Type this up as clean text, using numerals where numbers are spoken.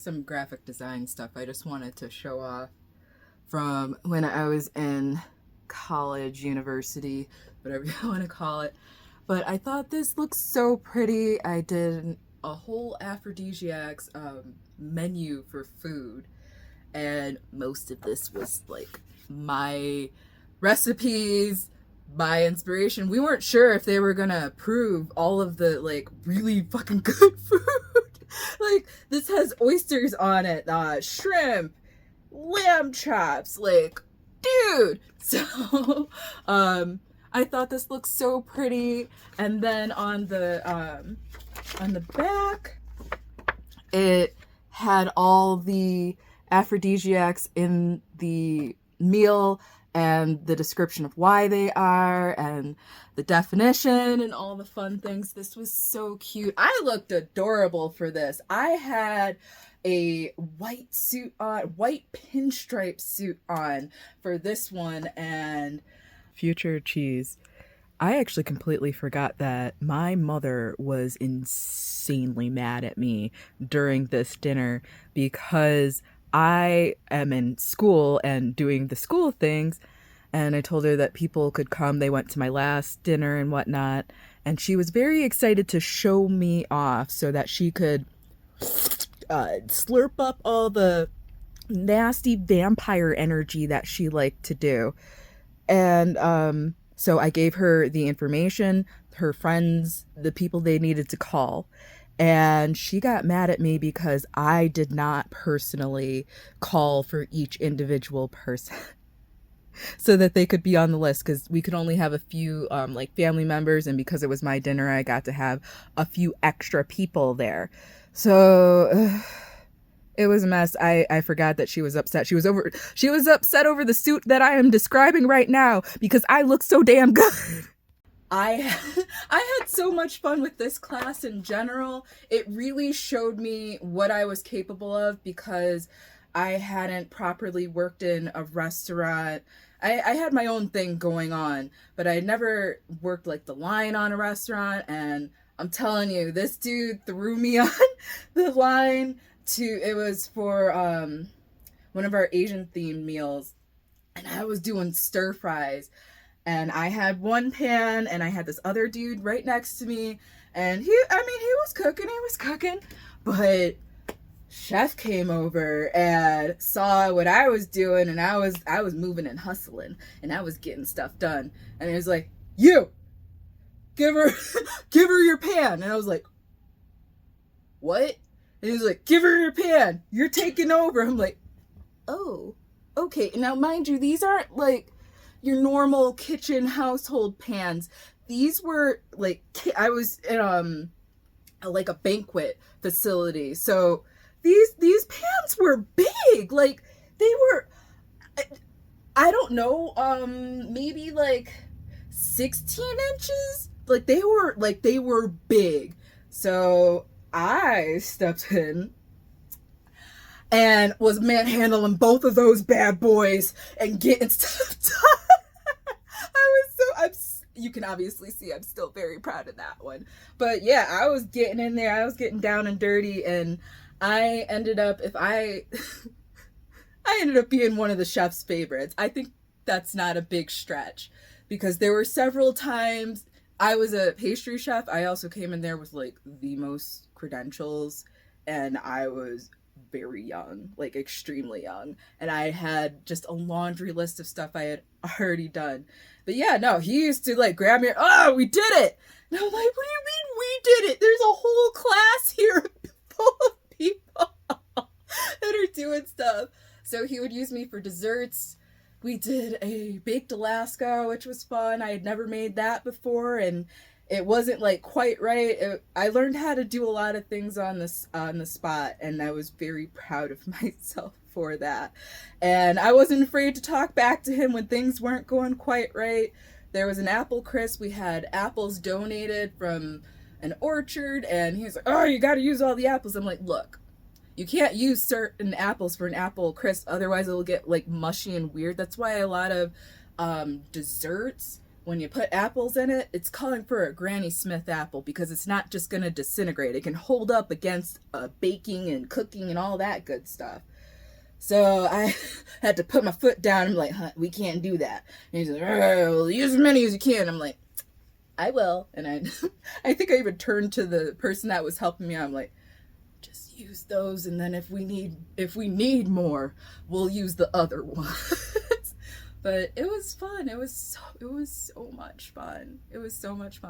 Some graphic design stuff I just wanted to show off from when I was in college, university, whatever you want to call it. But I thought this looks so pretty. I did a whole aphrodisiacs menu for food, and most of this was like my recipes, my inspiration. We weren't sure if they were gonna approve all of the like really fucking good food. Like this has oysters on it, shrimp, lamb chops, like dude. So I thought this looked so pretty. And then on the back it had all the aphrodisiacs in the meal and the description of why they are and the definition and all the fun things. This was so cute. I looked adorable for this. I had a white suit on, white pinstripe suit on for this one. And future cheese, I actually completely forgot that my mother was insanely mad at me during this dinner because I am in school and doing the school things. And I told her that people could come. They went to my last dinner and whatnot. And she was very excited to show me off so that she could slurp up all the nasty vampire energy that she liked to do. And so I gave her the information, her friends, the people they needed to call. And she got mad at me because I did not personally call for each individual person so that they could be on the list, because we could only have a few like family members, and because it was my dinner I got to have a few extra people there. So it was a mess. I forgot that she was upset. She was upset over the suit that I am describing right now because I look so damn good. I I had so much fun with this class in general. It really showed me what I was capable of because I hadn't properly worked in a restaurant. I had my own thing going on, but I had never worked like the line on a restaurant. And I'm telling you, this dude threw me on the line it was for one of our Asian themed meals, and I was doing stir fries. And I had one pan and I had this other dude right next to me, and he was cooking, but chef came over and saw what I was doing, and I was moving and hustling and I was getting stuff done. And he was like, "You give her give her your pan." And I was like, "What?" And he was like, "Give her your pan. You're taking over." I'm like, "Oh, okay." Now, mind you, these aren't like your normal kitchen household pans. These were like, I was in like a banquet facility, so these pans were big. Like they were, I don't know, maybe like 16 inches. Like they were big. So I stepped in and was manhandling both of those bad boys and getting stuff done. You can obviously see I'm still very proud of that one. But yeah, I was getting in there. I was getting down and dirty, and I ended up, I ended up being one of the chef's favorites. I think that's not a big stretch because there were several times I was a pastry chef. I also came in there with like the most credentials, and I was very young, like extremely young, and I had just a laundry list of stuff I had already done. But yeah, no, he used to like grab me, "Oh, we did it." And I'm like, "What do you mean we did it? There's a whole class here full of people that are doing stuff." So he would use me for desserts. We did a baked Alaska, which was fun. I had never made that before, and it wasn't like quite right. I learned how to do a lot of things on the spot, and I was very proud of myself for that. And I wasn't afraid to talk back to him when things weren't going quite right. There was an apple crisp. We had apples donated from an orchard, and he was like, "Oh, you got to use all the apples." I'm like, "Look, you can't use certain apples for an apple crisp, otherwise it'll get like mushy and weird." That's why a lot of desserts when you put apples in it, it's calling for a Granny Smith apple because it's not just going to disintegrate. It can hold up against baking and cooking and all that good stuff. So I had to put my foot down. I'm like, huh, we can't do that. And he's like, well, use as many as you can. I'm like, I will. And I think I even turned to the person that was helping me. I'm like, just use those, and then if we need more, we'll use the other ones. But it was fun. It was so much fun. It was so much fun.